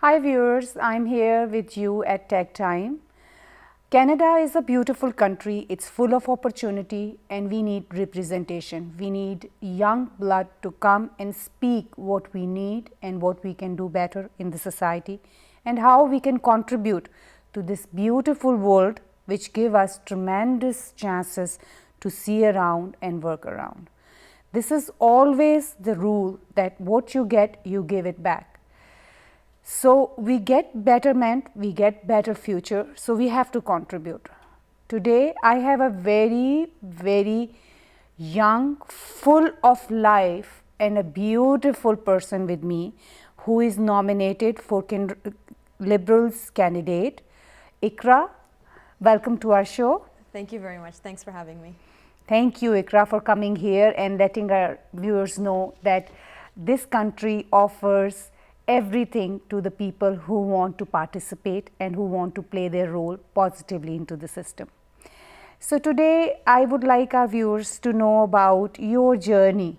Hi viewers, I'm here with you at Tech Time. Canada is a beautiful country, it's full of opportunity and we need representation. We need young blood to come and speak what we need and what we can do better in the society and how we can contribute to this beautiful world which give us tremendous chances to see around and work around. This is always the rule that what you get, you give it back. So we get betterment, we get better future, so we have to contribute. Today I have a very young, full of life and a beautiful person with me who is nominated for Liberals candidate, Ikra. Welcome to our show. Thank you very much. Thanks for having me. Thank you, Ikra, for coming here and letting our viewers know that this country offers everything to the people who want to participate and who want to play their role positively into the system. So today I would like our viewers to know about your journey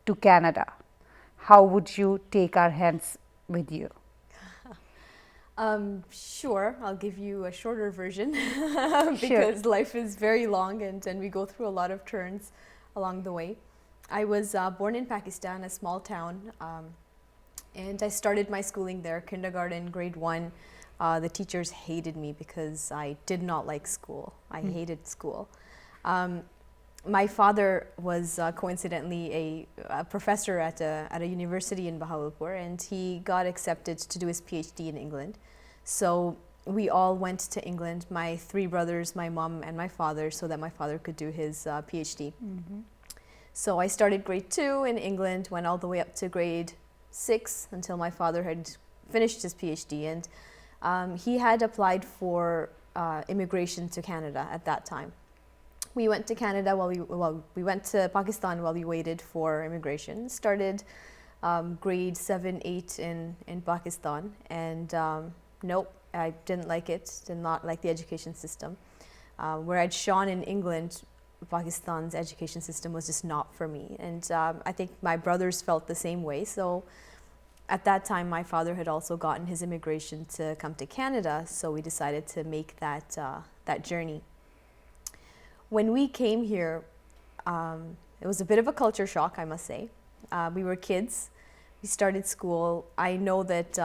to Canada. How would you take our hands with you? Sure, I'll give you a shorter version Sure. because life is very long and we go through a lot of turns along the way. I was born in Pakistan, a small town, and I started my schooling there, kindergarten, grade 1. The teachers hated me because I did not like school. I hated school. My father was coincidentally a professor at a university in Bahawalpur, and he got accepted to do his PhD in England. So we all went to England, my 3 brothers, my mom and my father, so that my father could do his PhD. So I started grade 2 in England, went all the way up to grade 6 until my father had finished his PhD, and he had applied for immigration to Canada at that time. We went to Canada we went to Pakistan while we waited for immigration. Started grade 7, 8 in Pakistan, and nope, I didn't like it. Did not like the education system. Where I'd shone in England, Pakistan's education system was just not for me, and I think my brothers felt the same way. So at that time, my father had also gotten his immigration to come to Canada, so we decided to make that journey. When we came here, it was a bit of a culture shock, I must say. We were kids. We started school. I know that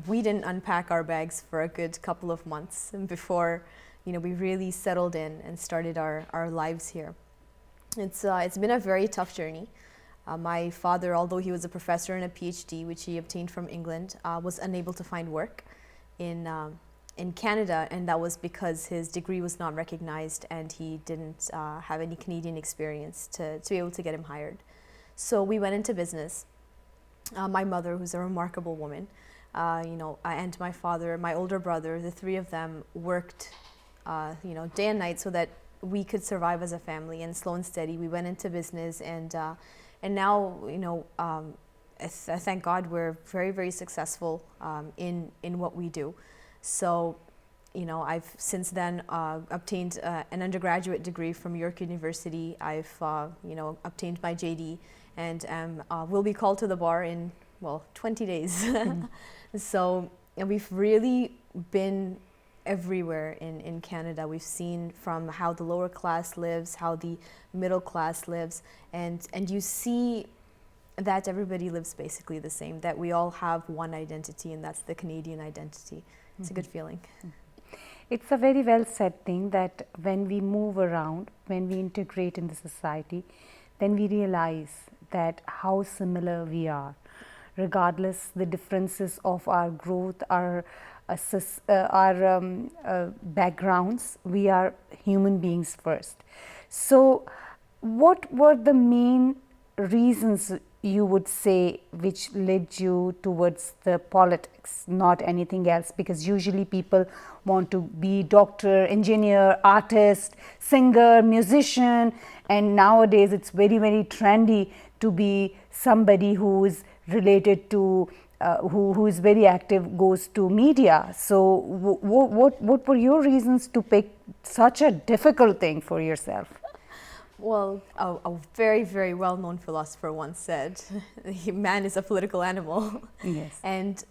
we didn't unpack our bags for a good couple of months before we really settled in and started our lives here. It's been a very tough journey. My father, although he was a professor and a PhD, which he obtained from England, was unable to find work in Canada, and that was because his degree was not recognized and he didn't have any Canadian experience to be able to get him hired. So we went into business. My mother, who's a remarkable woman, and my father, my older brother, the 3 of them worked day and night so that we could survive as a family. And slow and steady, we went into business, and now I thank God we're very successful in what we do. So I've since then obtained an undergraduate degree from York University. I've obtained my JD, and will be called to the bar in 20 days. So we've really been everywhere in Canada. We've seen from how the lower class lives, how the middle class lives, and you see that everybody lives basically the same, that we all have one identity, and that's the Canadian identity. It's a good feeling. It's a very well said thing that when we move around, when we integrate in the society, then we realize that how similar we are, regardless the differences of our growth, our backgrounds. We are human beings first. So what were the main reasons you would say which led you towards the politics, not anything else? Because usually people want to be doctor, engineer, artist, singer, musician, and nowadays it's very trendy to be somebody who is related to who is very active, goes to media. So what were your reasons to pick such a difficult thing for yourself? Well, a very well-known philosopher once said, man is a political animal. Yes. And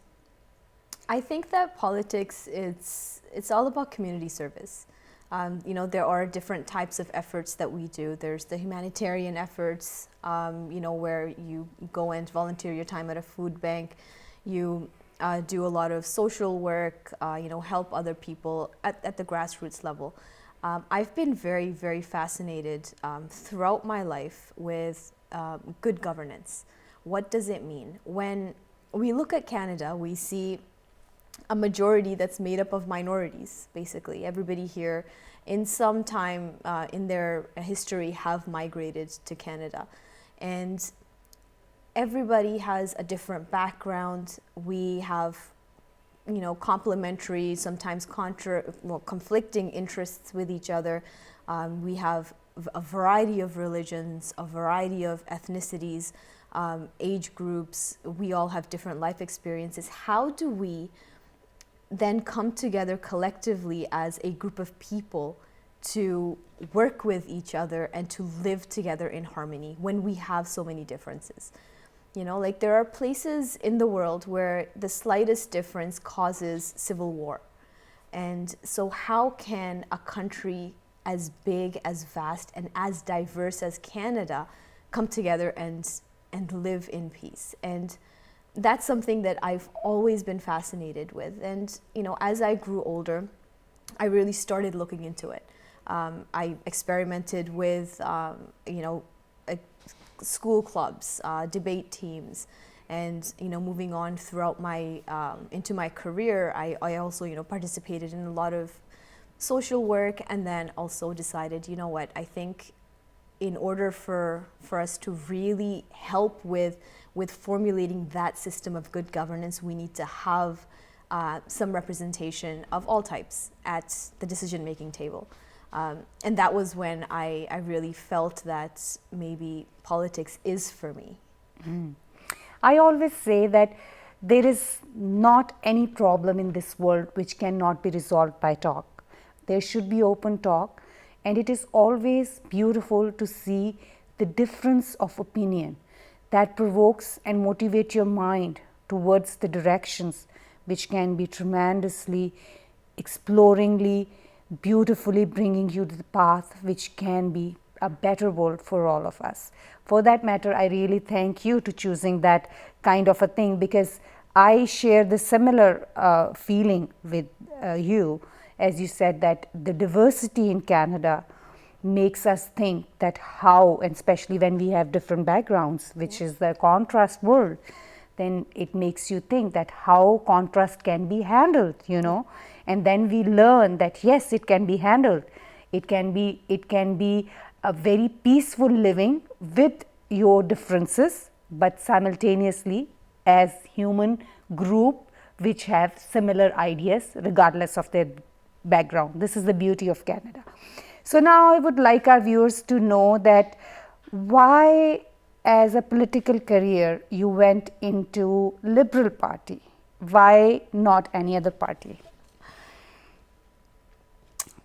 I think that politics, it's all about community service. There are different types of efforts that we do. There's the humanitarian efforts, where you go and volunteer your time at a food bank. You do a lot of social work, help other people at the grassroots level. I've been very, very fascinated throughout my life with good governance. What does it mean? When we look at Canada, we see a majority that's made up of minorities, basically. Everybody here in some time in their history have migrated to Canada. And everybody has a different background. We have, complementary, sometimes conflicting interests with each other. We have a variety of religions, a variety of ethnicities, age groups. We all have different life experiences. How do we then come together collectively as a group of people to work with each other and to live together in harmony when we have so many differences? There are places in the world where the slightest difference causes civil war. And so how can a country as big, as vast, and as diverse as Canada come together and live in peace? And that's something that I've always been fascinated with. And, as I grew older, I really started looking into it. I experimented with, school clubs, debate teams, and, moving on throughout into my career, I also, participated in a lot of social work, and then also decided, I think in order for us to really help with formulating that system of good governance, we need to have some representation of all types at the decision-making table. And that was when I really felt that maybe politics is for me. I always say that there is not any problem in this world which cannot be resolved by talk. There should be open talk, and it is always beautiful to see the difference of opinion that provokes and motivates your mind towards the directions which can be tremendously, exploringly, beautifully bringing you to the path which can be a better world for all of us. For that matter, I really thank you to choosing that kind of a thing, because I share the similar feeling with you. As you said, that the diversity in Canada makes us think that how, and especially when we have different backgrounds, which is the contrast world, then it makes you think that how contrast can be handled, and then we learn that yes, it can be handled. It can be a very peaceful living with your differences, but simultaneously as human group which have similar ideas regardless of their background. This is the beauty of Canada. So now I would like our viewers to know that why, as a political career, you went into Liberal Party. Why not any other party?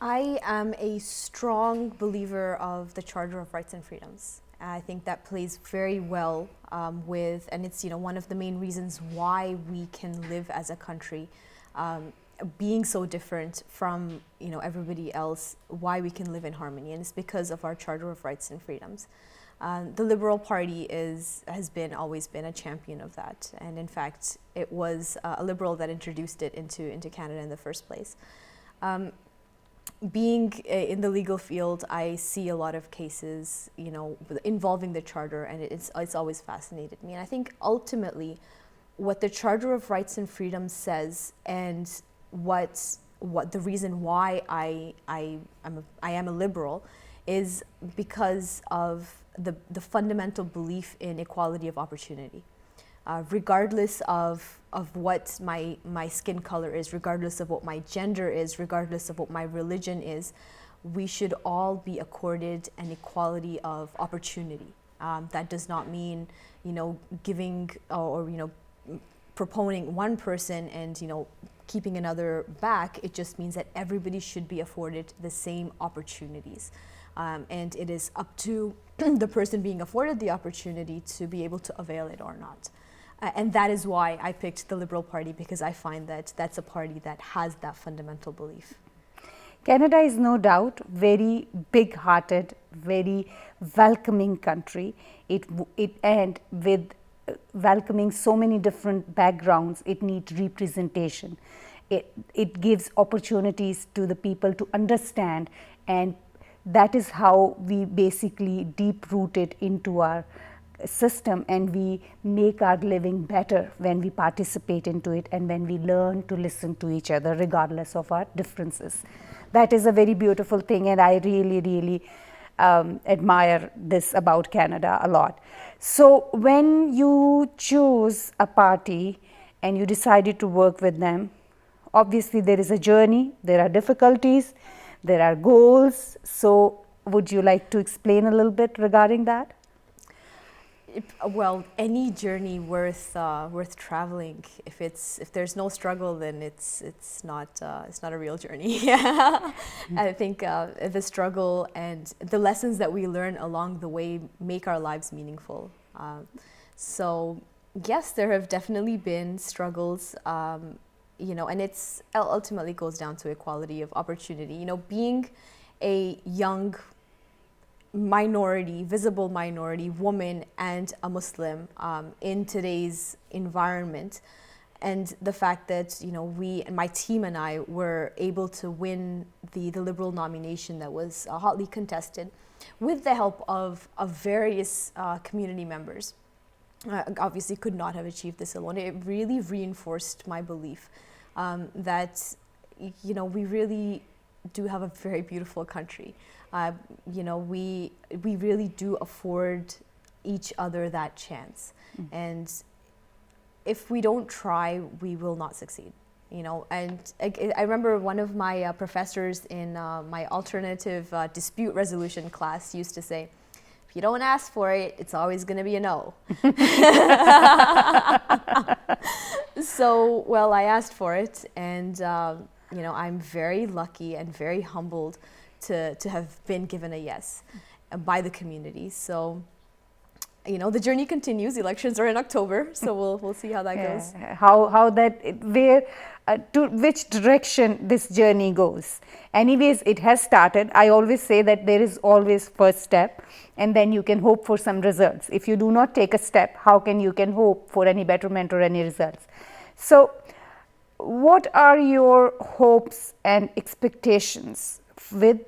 I am a strong believer of the Charter of Rights and Freedoms. I think that plays very well with, and it's one of the main reasons why we can live as a country, being so different from everybody else, why we can live in harmony, and it's because of our Charter of Rights and Freedoms. The Liberal Party has always been a champion of that, and in fact, it was a Liberal that introduced it into Canada in the first place. Being in the legal field, I see a lot of cases, involving the Charter, and it's always fascinated me. And I think ultimately, what the Charter of Rights and Freedoms says, and what the reason why I am a Liberal, is because of the fundamental belief in equality of opportunity. Regardless of what my skin color is, regardless of what my gender is, regardless of what my religion is, we should all be accorded an equality of opportunity. That does not mean, giving or proponing one person and keeping another back. It just means that everybody should be afforded the same opportunities. And it is up to the person being afforded the opportunity to be able to avail it or not. And that is why I picked the Liberal Party, because I find that that's a party that has that fundamental belief. Canada is no doubt very big-hearted, very welcoming country. And with welcoming so many different backgrounds, it needs representation. It gives opportunities to the people to understand, and that is how we basically deep-root it into our system, and we make our living better when we participate into it and when we learn to listen to each other regardless of our differences. That is a very beautiful thing, and I really admire this about Canada a lot. So when you choose a party and you decided to work with them, obviously there is a journey, there are difficulties, there are goals. So would you like to explain a little bit regarding that? Well, any journey worth traveling. If there's no struggle, then it's not a real journey. I think the struggle and the lessons that we learn along the way make our lives meaningful. So yes, there have definitely been struggles. And it's ultimately goes down to equality of opportunity. Being a young minority, visible minority, woman and a Muslim in today's environment, and the fact that we and my team and I were able to win the Liberal nomination that was hotly contested with the help of various community members. Obviously could not have achieved this alone. It really reinforced my belief that we really do have a very beautiful country. We really do afford each other that chance. And if we don't try, we will not succeed. And I remember one of my professors in my alternative dispute resolution class used to say, if you don't ask for it, it's always going to be a no. So, well, I asked for it, and I'm very lucky and very humbled to have been given a yes by the community. So, the journey continues. Elections are in October, so we'll see how that goes. To which direction this journey goes. Anyways, it has started. I always say that there is always first step, and then you can hope for some results. If you do not take a step, how can you hope for any betterment or any results? So, what are your hopes and expectations with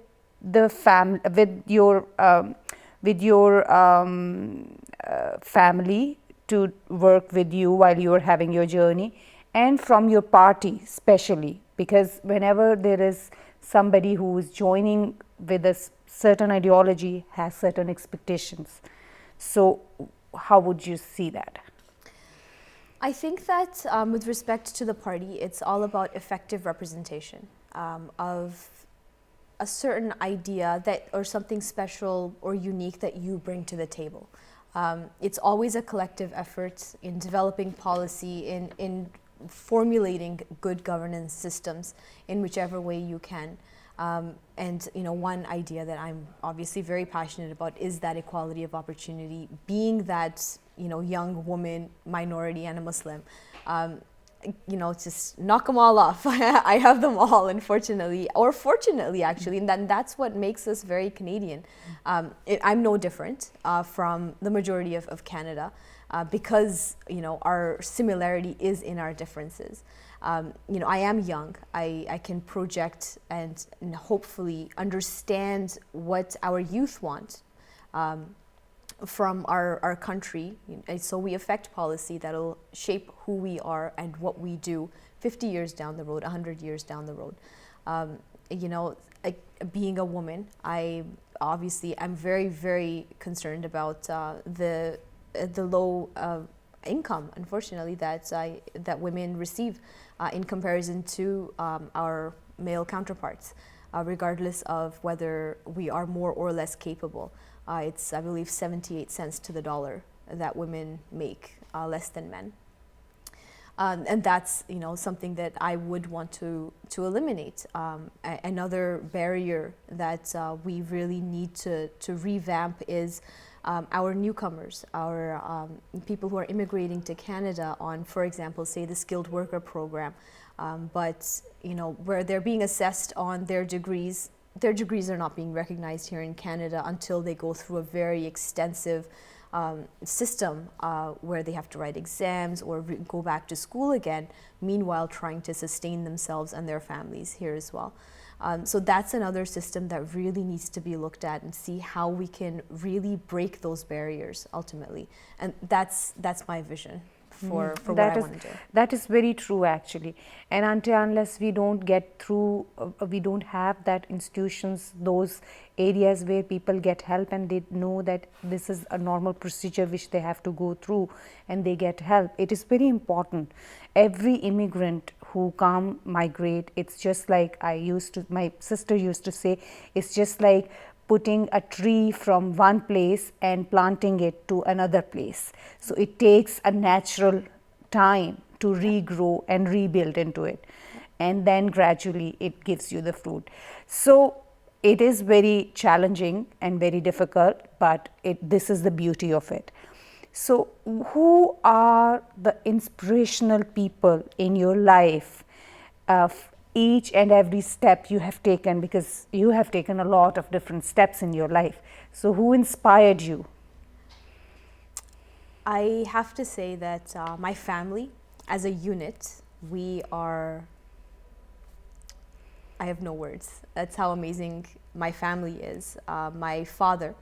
the family to work with you while you are having your journey, and from your party especially, because whenever there is somebody who is joining with a certain ideology, has certain expectations. So how would you see that? I think that with respect to the party, it's all about effective representation of a certain idea that, or something special or unique that you bring to the table. It's always a collective effort in developing policy, in formulating good governance systems in whichever way you can. And one idea that I'm obviously very passionate about is that equality of opportunity, being that young woman, minority, and a Muslim. Just knock them all off. I have them all, unfortunately, or fortunately, actually, and then that's what makes us very Canadian. I'm no different from the majority of Canada because our similarity is in our differences. I am young. I can project and hopefully understand what our youth want from our country. So we affect policy that'll shape who we are and what we do 50 years down the road, 100 years down the road. Being a woman, I'm very, very concerned about the low income, unfortunately, that women receive in comparison to our male counterparts, regardless of whether we are more or less capable. It's, I believe, 78 cents to the dollar that women make, less than men. And that's something that I would want to eliminate. Another barrier that we really need to revamp is our newcomers, our people who are immigrating to Canada on, for example, say the skilled worker program, but where they're being assessed on their degrees are not being recognized here in Canada until they go through a very extensive system where they have to write exams or go back to school again, meanwhile trying to sustain themselves and their families here as well. So that's another system that really needs to be looked at and see how we can really break those barriers ultimately. And that's my vision for what I want to do. That is very true actually. And unless we don't get through, we don't have that institutions, those areas where people get help and they know that this is a normal procedure which they have to go through and they get help. It is very important. Every immigrant who migrate, it's just like my sister used to say, it's just like putting a tree from one place and planting it to another place. So it takes a natural time to regrow and rebuild into it. And then gradually it gives you the fruit. So it is very challenging and very difficult, but this is the beauty of it. So who are the inspirational people in your life of each and every step you have taken, because you have taken a lot of different steps in your life. So who inspired you? I have to say that my family as a unit, I have no words. That's how amazing my family is. My father,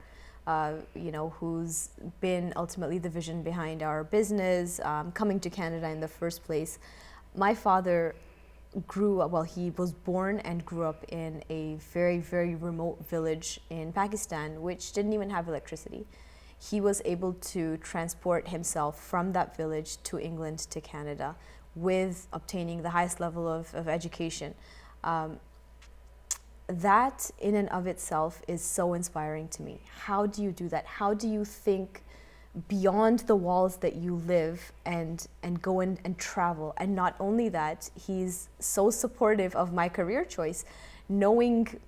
who's been ultimately the vision behind our business, coming to Canada in the first place. My father he was born and grew up in a very, very remote village in Pakistan, which didn't even have electricity. He was able to transport himself from that village to England to Canada with obtaining the highest level of education. That in and of itself is so inspiring to me. How do you do that? How do you think beyond the walls that you live and go and travel? And not only that, he's so supportive of my career choice, knowing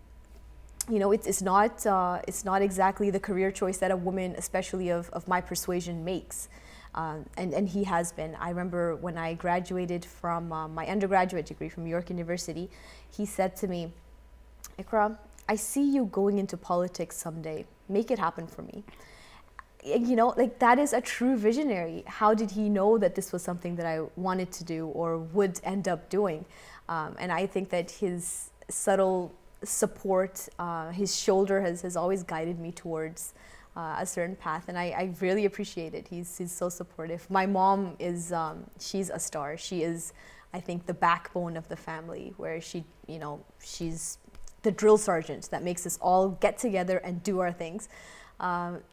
it's not exactly the career choice that a woman, especially of my persuasion, makes. And he has been. I remember when I graduated from my undergraduate degree from York University, he said to me, "Iqra, I see you going into politics someday. Make it happen for me." That is a true visionary. How did he know that this was something that I wanted to do or would end up doing? And I think that his subtle support, his shoulder has always guided me towards a certain path, and I really appreciate it. He's so supportive. My mom is, she's a star. She is, I think, the backbone of the family, where she's the drill sergeant that makes us all get together and do our things.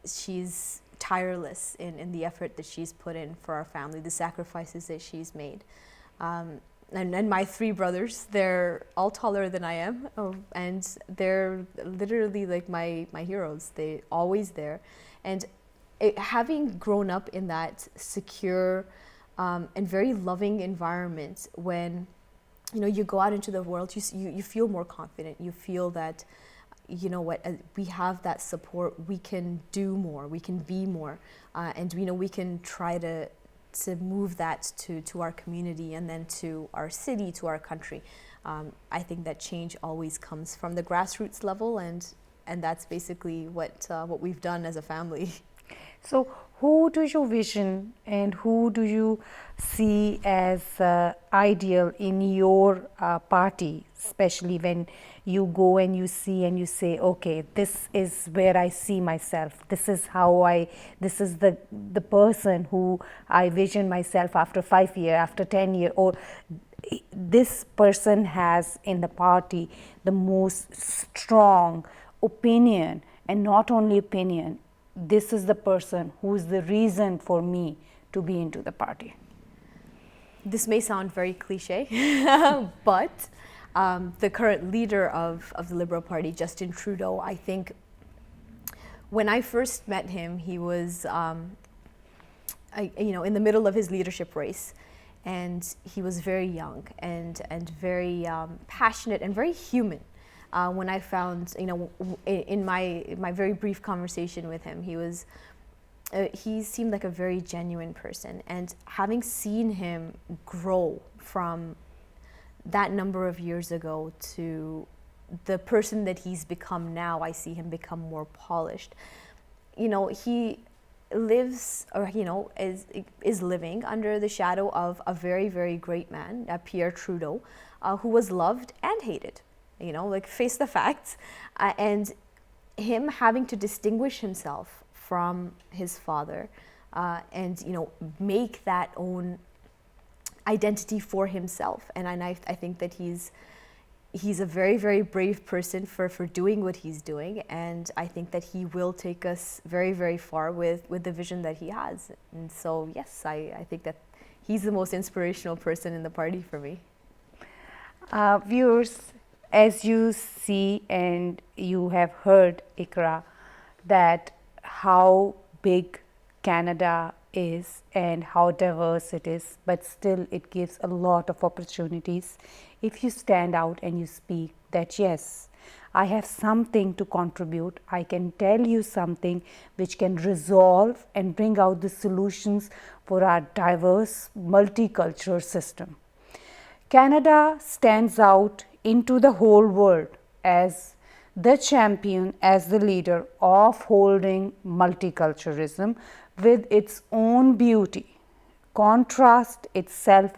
She's tireless in the effort that she's put in for our family, the sacrifices that she's made. And my three brothers, they're all taller than I am, and they're literally like my heroes. They're always there. And having grown up in that secure and very loving environment, when you go out into the world, you feel more confident. You feel that, we have that support. We can do more. We can be more, and we can try to move that to our community and then to our city, to our country. I think that change always comes from the grassroots level, and that's basically what we've done as a family. So who do you vision and who do you see as ideal in your party, especially when you go and you see and you say, okay, this is where I see myself. This is the person who I vision myself after 5 years, after 10 years, or this person has in the party the most strong opinion, and not only opinion, this is the person who is the reason for me to be into the party. This may sound very cliche, but the current leader of the Liberal Party, Justin Trudeau, I think when I first met him, he was in the middle of his leadership race, and he was very young and very passionate and very human. When I found, in my very brief conversation with him, he seemed like a very genuine person. And having seen him grow from that number of years ago to the person that he's become now, I see him become more polished. He lives, or is living under the shadow of a very, very great man, Pierre Trudeau, who was loved and hated. Face the facts. And him having to distinguish himself from his father, and make that own identity for himself. And I think that he's a very, very brave person for doing what he's doing, and I think that he will take us very, very far with the vision that he has. And so yes, I think that he's the most inspirational person in the party for me. Viewers, as you see and you have heard, Ikra, that how big Canada is and how diverse it is, but still it gives a lot of opportunities if you stand out and you speak that yes, I have something to contribute, I can tell you something which can resolve and bring out the solutions for our diverse multicultural system. Canada stands out into the whole world as the champion, as the leader of holding multiculturalism with its own beauty. Contrast itself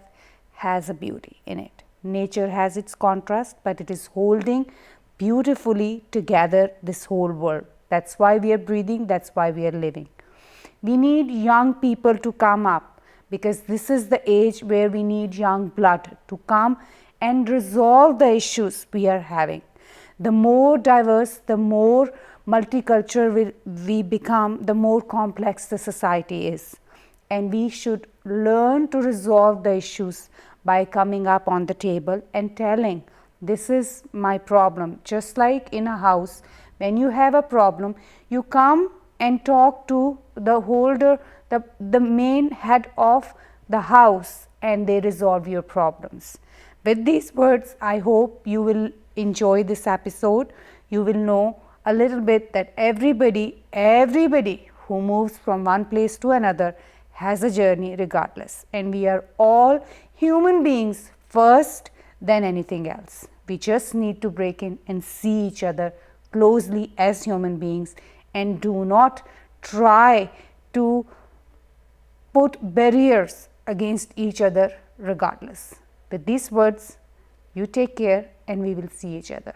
has a beauty in it. Nature has its contrast, but it is holding beautifully together this whole world. That's why we are breathing, that's why we are living. We need young people to come up, because this is the age where we need young blood to come and resolve the issues we are having. The more diverse, the more multicultural we become, the more complex the society is. And we should learn to resolve the issues by coming up on the table and telling, this is my problem. Just like in a house, when you have a problem, you come and talk to the holder, the main head of the house, and they resolve your problems. With these words, I hope you will enjoy this episode. You will know a little bit that everybody who moves from one place to another has a journey regardless. And we are all human beings first, then anything else. We just need to break in and see each other closely as human beings, and do not try to put barriers against each other regardless. With these words, you take care, and we will see each other.